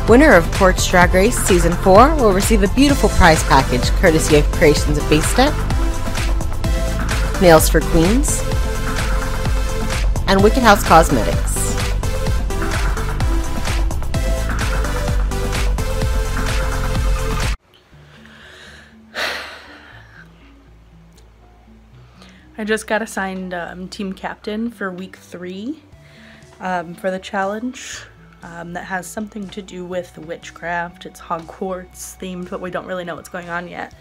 Winner of Quartz Drag Race Season 4 will receive a beautiful prize package courtesy of Creations of Base Step, Nails for Queens, and Wicked House Cosmetics. I just got assigned team captain for week 3 for the challenge that has something to do with witchcraft. It's Hogwarts themed, but we don't really know what's going on yet.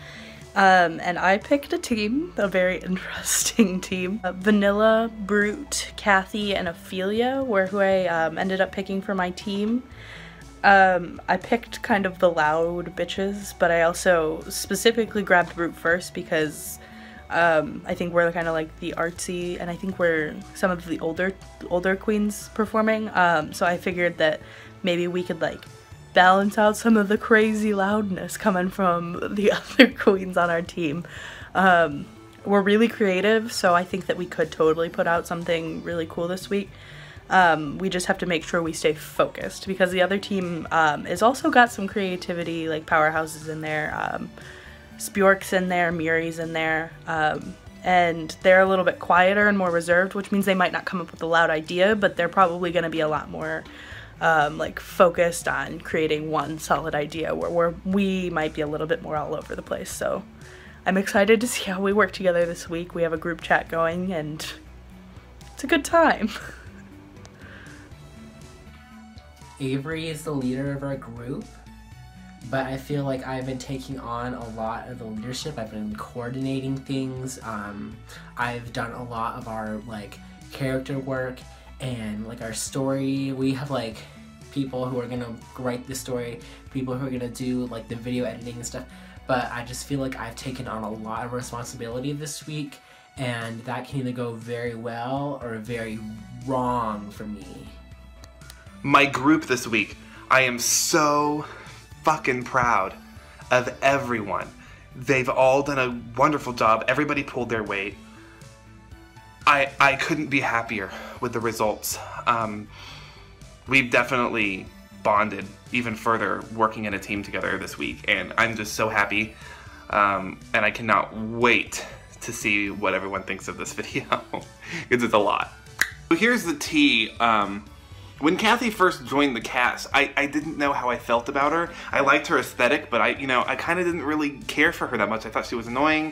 And I picked a team, a very interesting team. Vanilla, Brute, Kathy, and Ophelia were who I ended up picking for my team. I picked kind of the loud bitches, but I also specifically grabbed Brute first because I think we're kind of like the artsy, and I think we're some of the older queens performing, so I figured that maybe we could like balance out some of the crazy loudness coming from the other queens on our team. We're really creative, so I think that we could totally put out something really cool this week. We just have to make sure we stay focused, because the other team is also got some creativity, like powerhouses in there. Spjork's in there, Miri's in there, and they're a little bit quieter and more reserved, which means they might not come up with a loud idea, but they're probably going to be a lot more like focused on creating one solid idea, where we might be a little bit more all over the place. So I'm excited to see how we work together this week. We have a group chat going and it's a good time. Avery is the leader of our group, but I feel like I've been taking on a lot of the leadership. I've been coordinating things. I've done a lot of our like character work and like our story. We have like people who are gonna write the story, people who are gonna do like the video editing and stuff. But I just feel like I've taken on a lot of responsibility this week, and that can either go very well or very wrong for me. My group this week, I am so fucking proud of everyone. They've all done a wonderful job. Everybody pulled their weight. I couldn't be happier with the results. We've definitely bonded even further working in a team together this week, and I'm just so happy. And I cannot wait to see what everyone thinks of this video, because it's a lot. So here's the tea. When Kathy first joined the cast, I didn't know how I felt about her. I liked her aesthetic, but I kind of didn't really care for her that much. I thought she was annoying.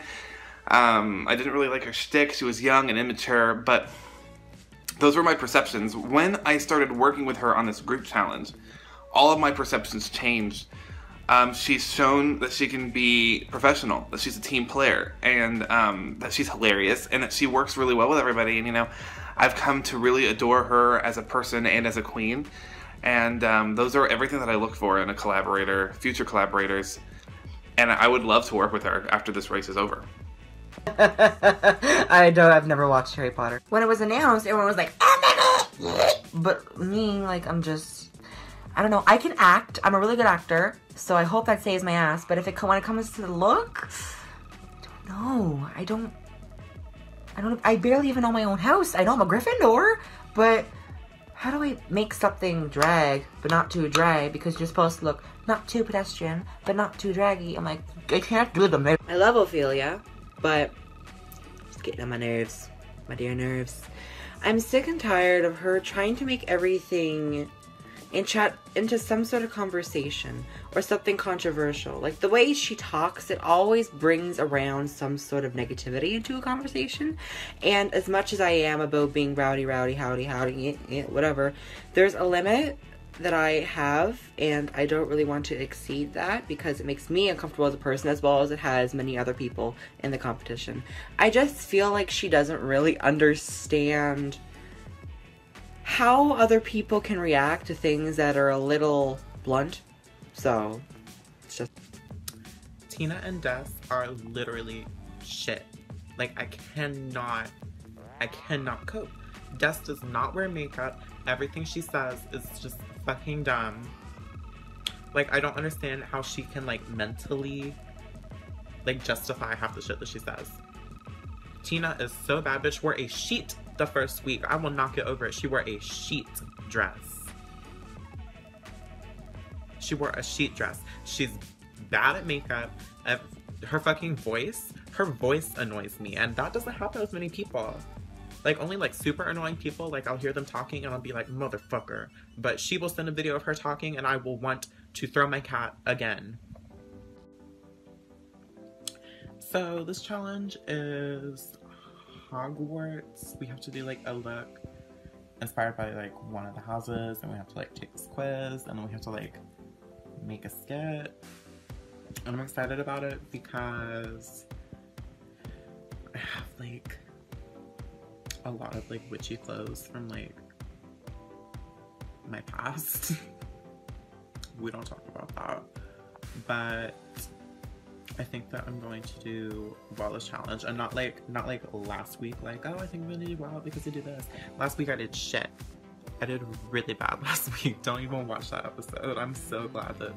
I didn't really like her shtick. She was young and immature, but those were my perceptions. When I started working with her on this group challenge, all of my perceptions changed. She's shown that she can be professional, that she's a team player, and that she's hilarious, and that she works really well with everybody. And I've come to really adore her as a person and as a queen, and those are everything that I look for in a collaborator, future collaborators, and I would love to work with her after this race is over. I've never watched Harry Potter. When it was announced, everyone was like, oh my god! But me, like, I don't know, I can act, I'm a really good actor, so I hope that saves my ass, but when it comes to the look, I don't know, I barely even know my own house. I know I'm a Gryffindor, but how do I make something drag, but not too drag, because you're supposed to look not too pedestrian, but not too draggy. I'm like, I can't do them. I love Ophelia, but it's getting on my nerves, my dear nerves. I'm sick and tired of her trying to make everything into some sort of conversation or something controversial. Like the way she talks, it always brings around some sort of negativity into a conversation. And as much as I am about being rowdy, howdy, whatever, there's a limit that I have, and I don't really want to exceed that because it makes me uncomfortable as a person, as well as it has many other people in the competition. I just feel like she doesn't really understand how other people can react to things that are a little blunt. So it's just, Tina and Des are literally shit. Like, I cannot cope. Des does not wear makeup. Everything she says is just fucking dumb. Like, I don't understand how she can, like, mentally, like, justify half the shit that she says. Tina is so bad. Bitch wore a sheet the first week. I will not get over it. She wore a sheet dress. She wore a sheet dress. She's bad at makeup. Her fucking voice, her voice annoys me, and that doesn't happen with many people. Like, only like super annoying people, like I'll hear them talking and I'll be like, motherfucker. But she will send a video of her talking and I will want to throw my cat again. So this challenge is Hogwarts. We have to do like a look inspired by like one of the houses, and we have to like take this quiz, and then we have to like make a skit. And I'm excited about it because I have like a lot of like witchy clothes from like my past. We don't talk about that, but I think that I'm going to do well this challenge, and not like last week, like, oh, I think I'm gonna do well because I did this. Last week I did shit. I did really bad last week. Don't even watch that episode. I'm so glad that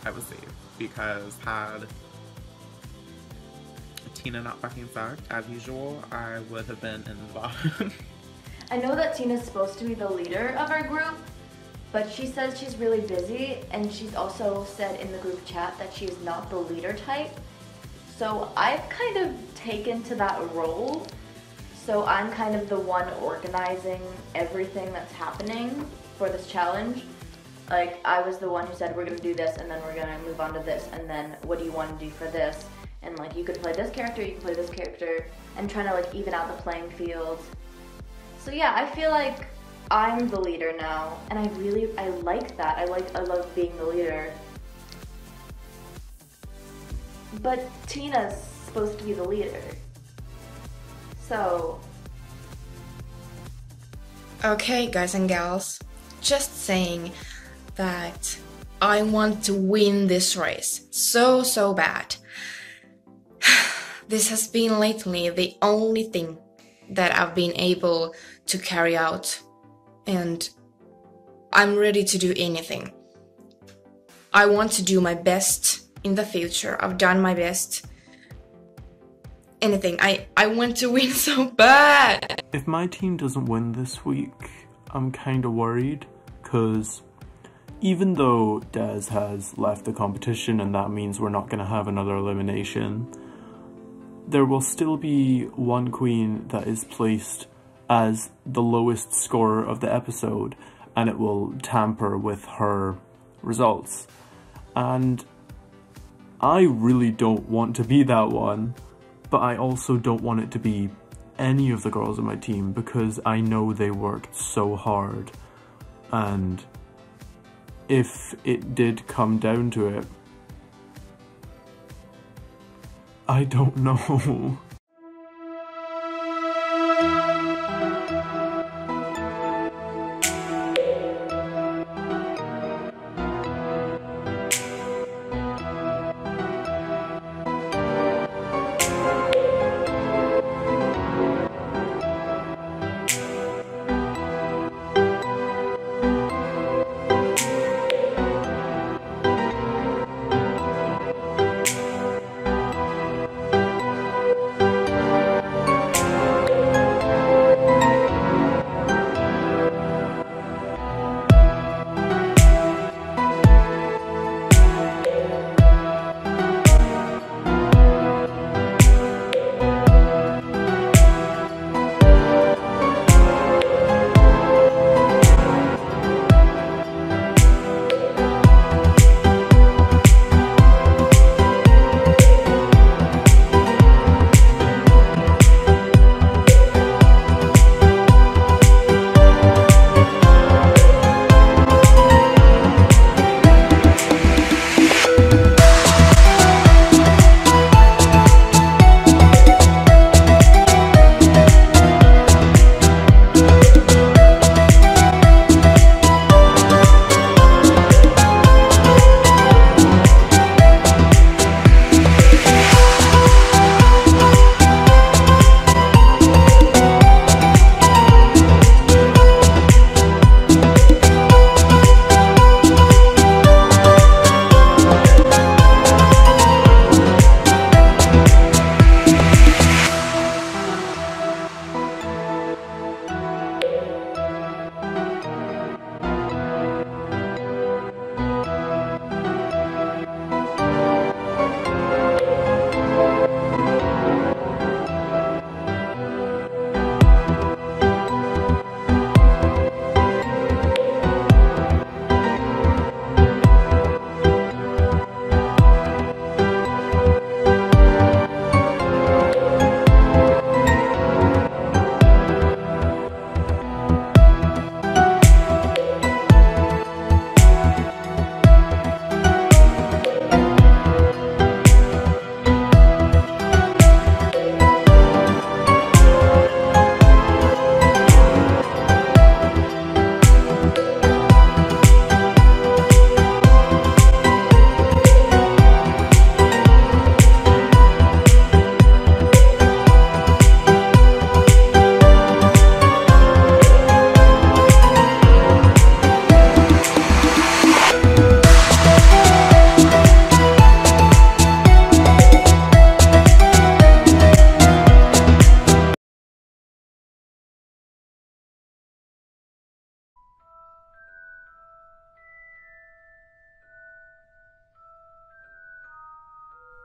I was safe, because had Tina not fucking sucked as usual, I would have been in the bottom. I know that Tina's supposed to be the leader of our group, but she says she's really busy, and she's also said in the group chat that she's not the leader type. So I've kind of taken to that role. So I'm kind of the one organizing everything that's happening for this challenge. Like, I was the one who said, we're gonna do this, and then we're gonna move on to this, and then what do you want to do for this? And like, you could play this character, you can play this character, and trying to like even out the playing field. So yeah, I feel like I'm the leader now, and I like that. I love being the leader. But Tina's supposed to be the leader. So... Okay, guys and gals, just saying that I want to win this race so bad. This has been lately the only thing that I've been able to carry out, and I'm ready to do anything. I want to do my best in the future. I've done my best. Anything. I want to win so bad. If my team doesn't win this week, I'm kind of worried, because even though Des has left the competition and that means we're not going to have another elimination, there will still be one queen that is placed as the lowest scorer of the episode, and it will tamper with her results. And I really don't want to be that one, but I also don't want it to be any of the girls on my team, because I know they worked so hard, and if it did come down to it, I don't know.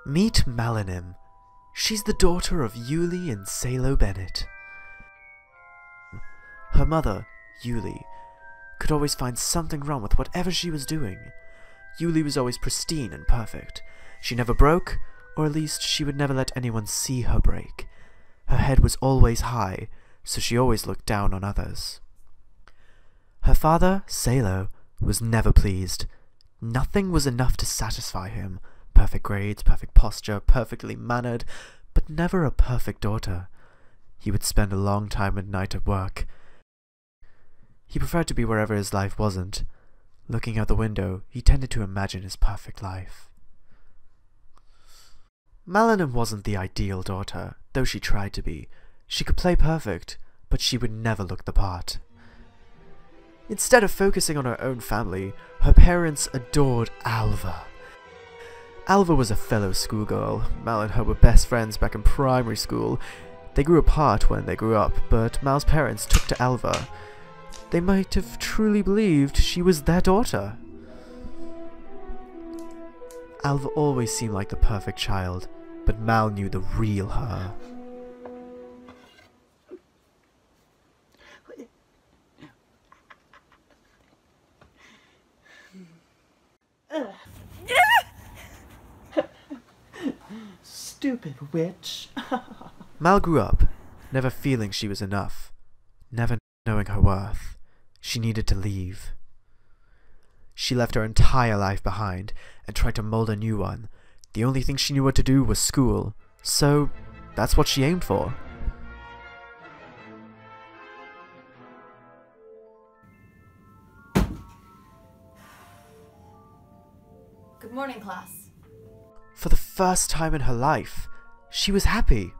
Meet Melanim. She's the daughter of Yuli and Salo Bennett. Her mother, Yuli, could always find something wrong with whatever she was doing. Yuli was always pristine and perfect. She never broke, or at least she would never let anyone see her break. Her head was always high, so she always looked down on others. Her father, Salo, was never pleased. Nothing was enough to satisfy him. Perfect grades, perfect posture, perfectly mannered, but never a perfect daughter. He would spend a long time at night at work. He preferred to be wherever his life wasn't. Looking out the window, he tended to imagine his perfect life. Melanim wasn't the ideal daughter, though she tried to be. She could play perfect, but she would never look the part. Instead of focusing on her own family, her parents adored Alva. Alva was a fellow schoolgirl. Mal and her were best friends back in primary school. They grew apart when they grew up, but Mal's parents took to Alva. They might have truly believed she was their daughter. Alva always seemed like the perfect child, but Mal knew the real her. Stupid witch. Mal grew up, never feeling she was enough, never knowing her worth. She needed to leave. She left her entire life behind and tried to mold a new one. The only thing she knew what to do was school, so that's what she aimed for. Good morning, class. For the first time in her life, she was happy.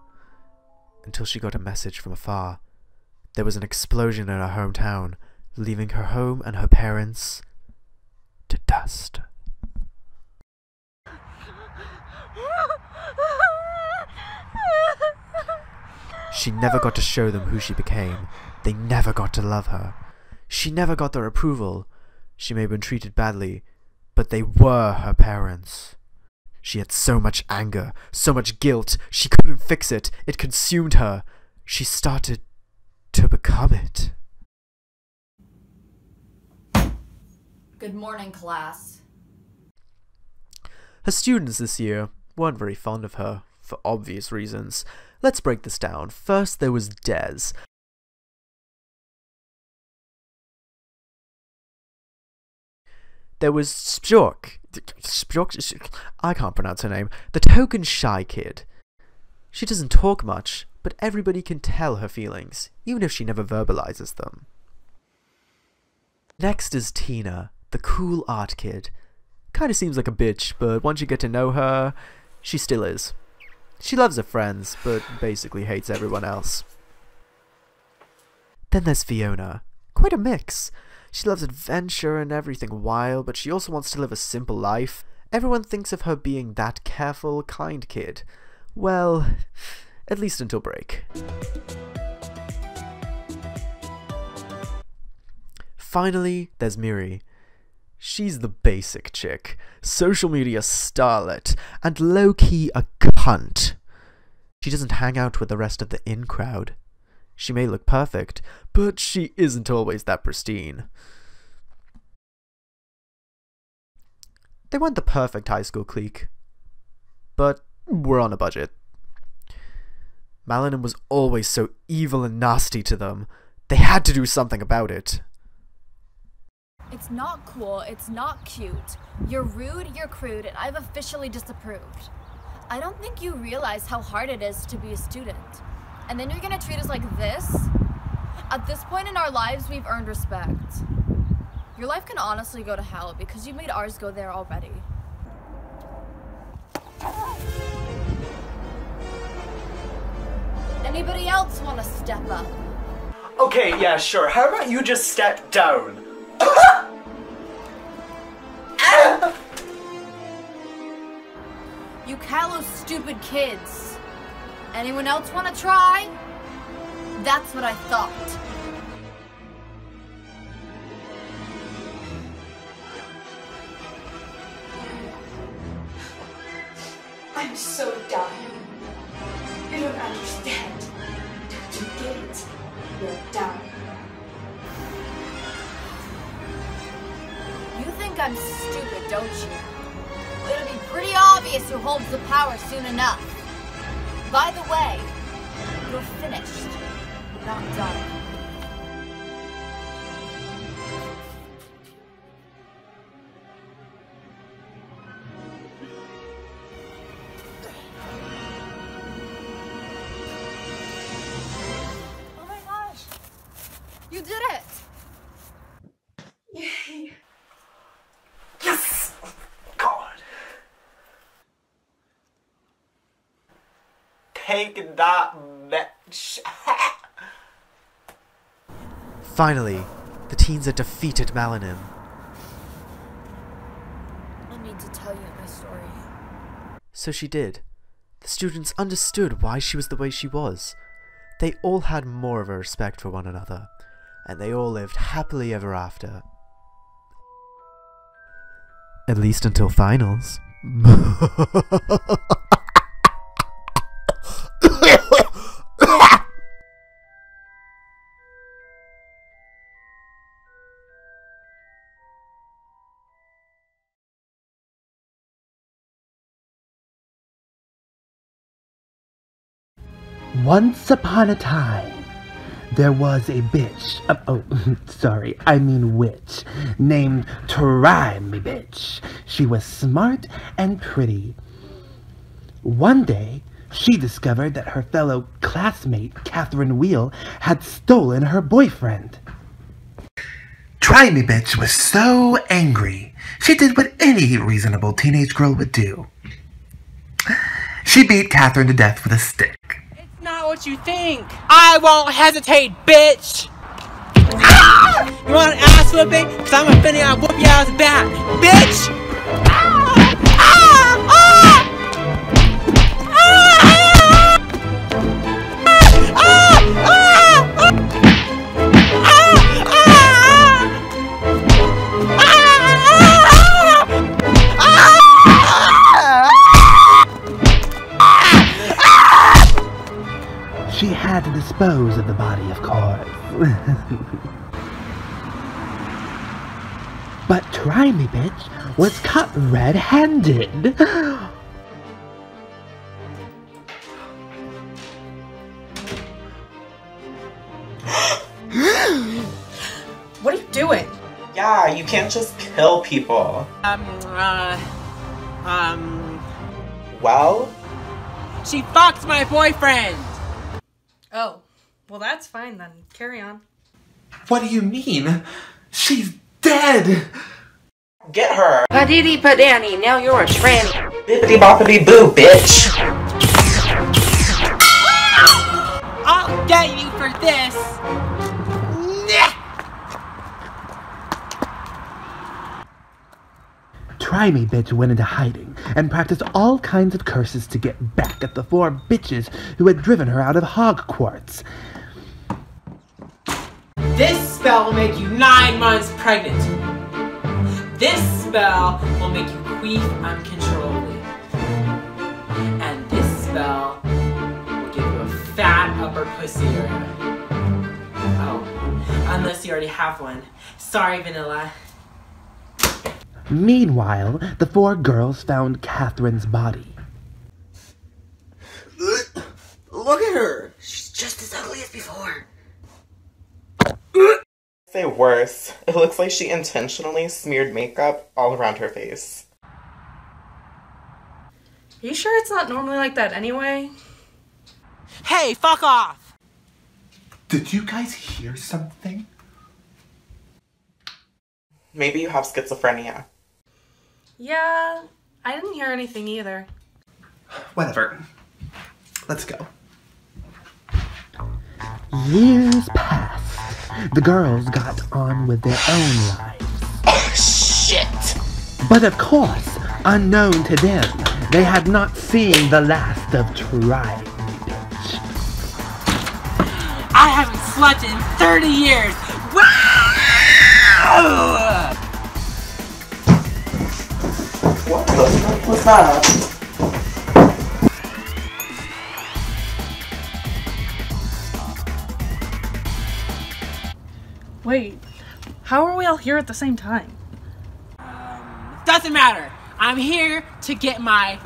Until she got a message from afar. There was an explosion in her hometown, leaving her home and her parents to dust. She never got to show them who she became. They never got to love her. She never got their approval. She may have been treated badly, but they were her parents. She had so much anger, so much guilt, she couldn't fix it. It consumed her. She started to become it. Good morning, class. Her students this year weren't very fond of her, for obvious reasons. Let's break this down. First, there was Des. There was Spjork. I can't pronounce her name. The token shy kid. She doesn't talk much, but everybody can tell her feelings, even if she never verbalizes them. Next is Tina, the cool art kid. Kinda seems like a bitch, but once you get to know her, she still is. She loves her friends, but basically hates everyone else. Then there's Fiona. Quite a mix. She loves adventure and everything wild, but she also wants to live a simple life. Everyone thinks of her being that careful, kind kid. Well, at least until break. Finally, there's Miri. She's the basic chick, social media starlet, and low-key a cunt. She doesn't hang out with the rest of the in crowd. She may look perfect, but she isn't always that pristine. They weren't the perfect high school clique, but we're on a budget. Melanin was always so evil and nasty to them. They had to do something about it. It's not cool, it's not cute. You're rude, you're crude, and I've officially disapproved. I don't think you realize how hard it is to be a student. And then you're gonna treat us like this? At this point in our lives, we've earned respect. Your life can honestly go to hell because you made ours go there already. Anybody else want to step up? Okay, yeah, sure. How about you just step down? You callow stupid kids. Anyone else want to try? That's what I thought. I'm so done. You don't understand. Don't you get it? You're done. You think I'm stupid, don't you? Well, it'll be pretty obvious who holds the power soon enough. By the way, you're finished, not done. Oh my gosh! You did it! Yay. Yes! God. Take that, bitch. Finally, the teens had defeated Malanim. I need to tell you my story. So she did. The students understood why she was the way she was. They all had more of a respect for one another, and they all lived happily ever after. At least until finals. Once upon a time, there was a bitch, sorry, I mean witch, named Try Me Bitch. She was smart and pretty. One day, she discovered that her fellow classmate, Catherine Wheel, had stolen her boyfriend. Try Me Bitch was so angry, she did what any reasonable teenage girl would do. She beat Catherine to death with a stick. Not what you think. I won't hesitate, bitch. Ah! You want an ass whooping? Cause I'm offending, I'll whoop your ass back, bitch. Ah! Ah! Ah! She had to dispose of the body, of course. But Try Me Bitch was caught red-handed. What are you doing? Yeah, you can't just kill people. Well? She fucked my boyfriend! Oh, well that's fine then. Carry on. What do you mean? She's dead! Get her! Padidi padani, now you're a tranny. Bippity boppity boo, bitch! I'll get you for this! Try Me Bitch went into hiding and practiced all kinds of curses to get back at the 4 bitches who had driven her out of Quartz. This spell will make you 9 months pregnant. This spell will make you queef uncontrollably. And this spell will give you a fat upper pussy area. Oh, unless you already have one. Sorry, Vanilla. Meanwhile, the 4 girls found Catherine's body. Look at her! She's just as ugly as before. Say worse. It looks like she intentionally smeared makeup all around her face. Are you sure it's not normally like that anyway? Hey, fuck off! Did you guys hear something? Maybe you have schizophrenia. Yeah, I didn't hear anything either. Whatever. Let's go. Years passed. The girls got on with their own lives. Oh, shit! But of course, unknown to them, they had not seen the last of Try Me Bitch. I haven't slept in 30 years! Wow! What the fuck was that? How are we all here at the same time? Doesn't matter. I'm here to get my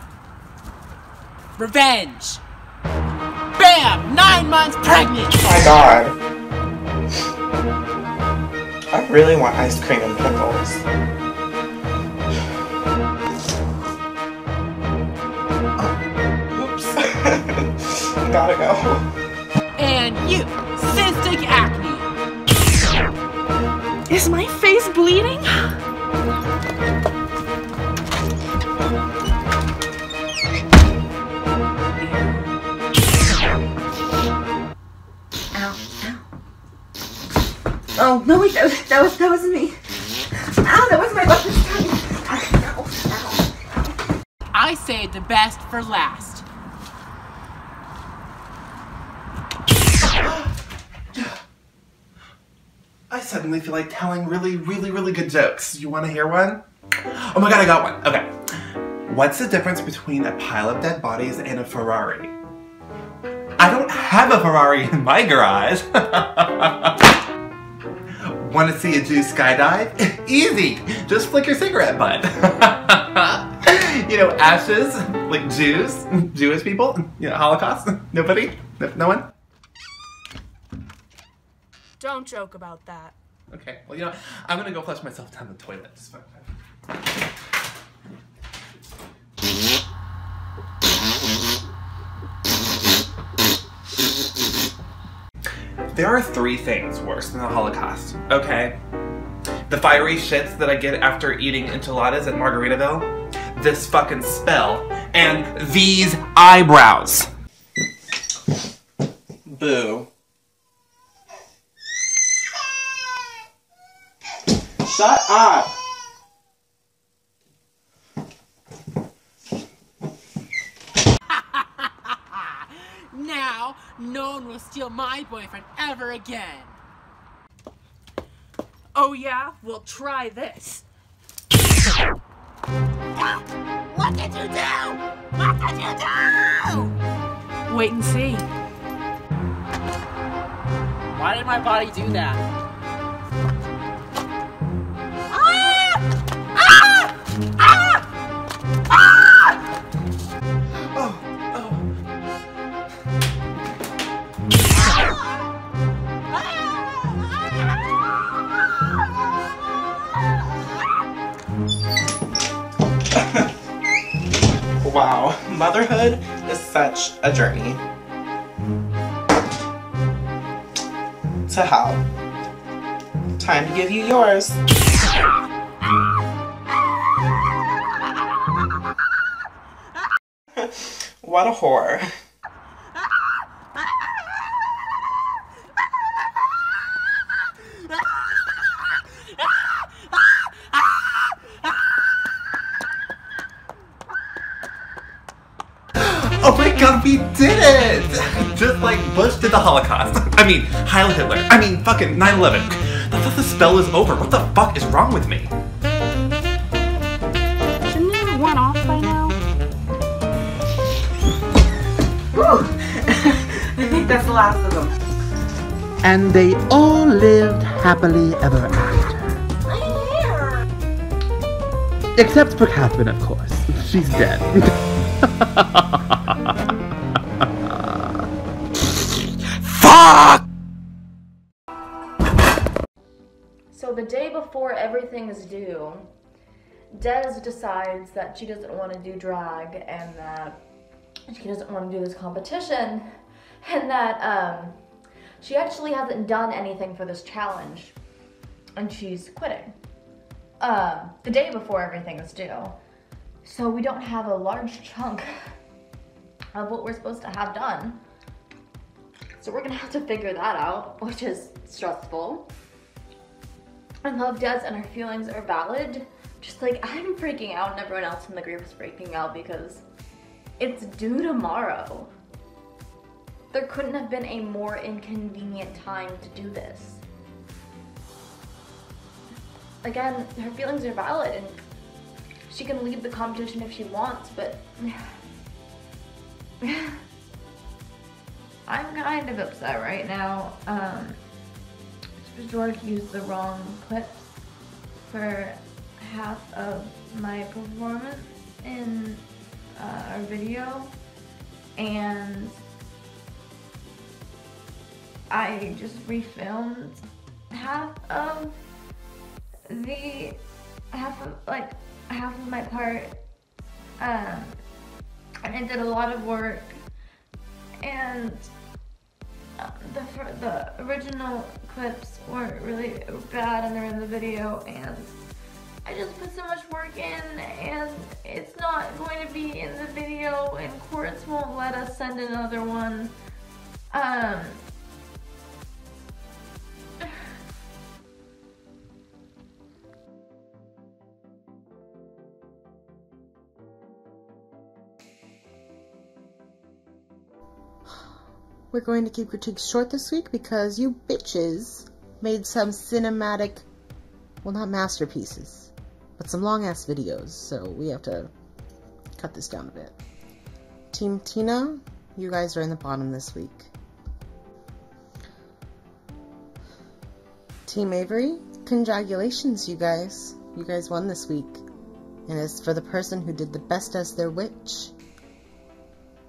revenge. Bam! 9 months pregnant! Oh my god. I really want ice cream and pickles. Oops. Gotta go. And you, cystic acne. Is my face bleeding? Oh, no, wait, that wasn't me. Ow, that wasn't my butt this time. Ow, ow. I saved the best for last. I suddenly feel like telling really good jokes. You want to hear one? Oh my god, I got one. Okay. What's the difference between a pile of dead bodies and a Ferrari? I don't have a Ferrari in my garage. Want to see a Jew skydive? Easy! Just flick your cigarette butt. You know, ashes, like Jews, Jewish people, you know, Holocaust. Nobody? No one? Don't joke about that. Okay, well, you know, I'm gonna go flush myself down the toilet. It's fine. There are 3 things worse than the Holocaust, okay? The fiery shits that I get after eating enchiladas at Margaritaville, this fucking spell, and these eyebrows. Boo. Shut up! Now, no one will steal my boyfriend ever again. Oh yeah? Well, try this. What did you do? What did you do? Wait and see. Why did my body do that? Wow, motherhood is such a journey. To hell. Time to give you yours. What a whore. Oh my god, we did it! Just like Bush did the Holocaust. I mean, Heil Hitler. I mean, fucking 9/11. I thought the spell was over. What the fuck is wrong with me? Shouldn't you have went off by now? Whew. I think that's the last of them. And they all lived happily ever after. Except for Catherine, of course. She's dead. Fuck! So the day before everything is due, Des decides that she doesn't want to do drag and that she doesn't want to do this competition and that she actually hasn't done anything for this challenge and she's quitting. The day before everything is due. So we don't have a large chunk of what we're supposed to have done. So we're gonna have to figure that out, which is stressful. I love Des and her feelings are valid. Just like I'm freaking out and everyone else in the group is freaking out because it's due tomorrow. There couldn't have been a more inconvenient time to do this. Again, her feelings are valid and she can leave the competition if she wants, but I'm kind of upset right now. George used the wrong clips for half of my performance in our video, and I just refilmed half of my part, and I did a lot of work, and the original clips weren't really bad and they're in the video, and I just put so much work in, and it's not going to be in the video, and Quartz won't let us send another one. We're going to keep critiques short this week because you bitches made some cinematic, well, not masterpieces, but some long-ass videos, so we have to cut this down a bit. Team Tina, you guys are in the bottom this week. Team Avery, congratulations, you guys. You guys won this week. And as for the person who did the best as their witch,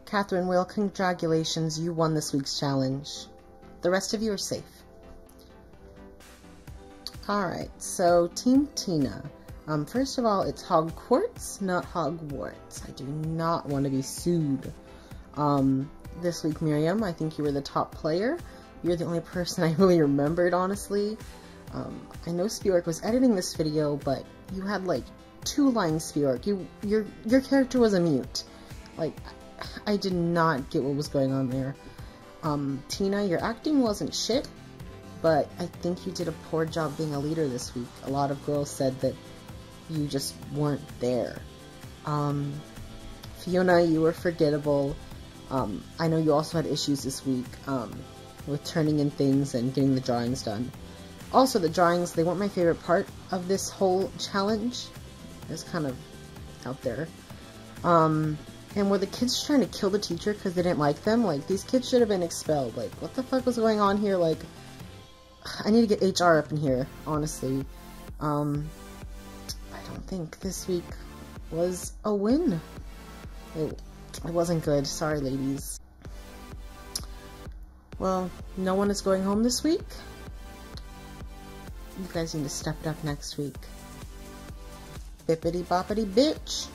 Catherine Will, congratulations, you won this week's challenge. The rest of you are safe. Alright, so Team Tina. First of all, it's Hogwarts, not Hogwarts. I do not want to be sued. This week, Miriam, I think you were the top player. You're the only person I really remembered, honestly. I know Spiork was editing this video, but you had like 2 lines, Spiork. Your character was a mute. Like, I did not get what was going on there. Tina, your acting wasn't shit, but I think you did a poor job being a leader this week. A lot of girls said that you just weren't there. Fiona, you were forgettable. I know you also had issues this week with turning in things and getting the drawings done. Also, the drawings, they weren't my favorite part of this whole challenge. It was kind of out there. And were the kids trying to kill the teacher because they didn't like them? Like, these kids should have been expelled. Like, what the fuck was going on here? Like, I need to get HR up in here, honestly. I don't think this week was a win. It wasn't good. Sorry, ladies. Well, no one is going home this week. You guys need to step it up next week. Bippity boppity bitch.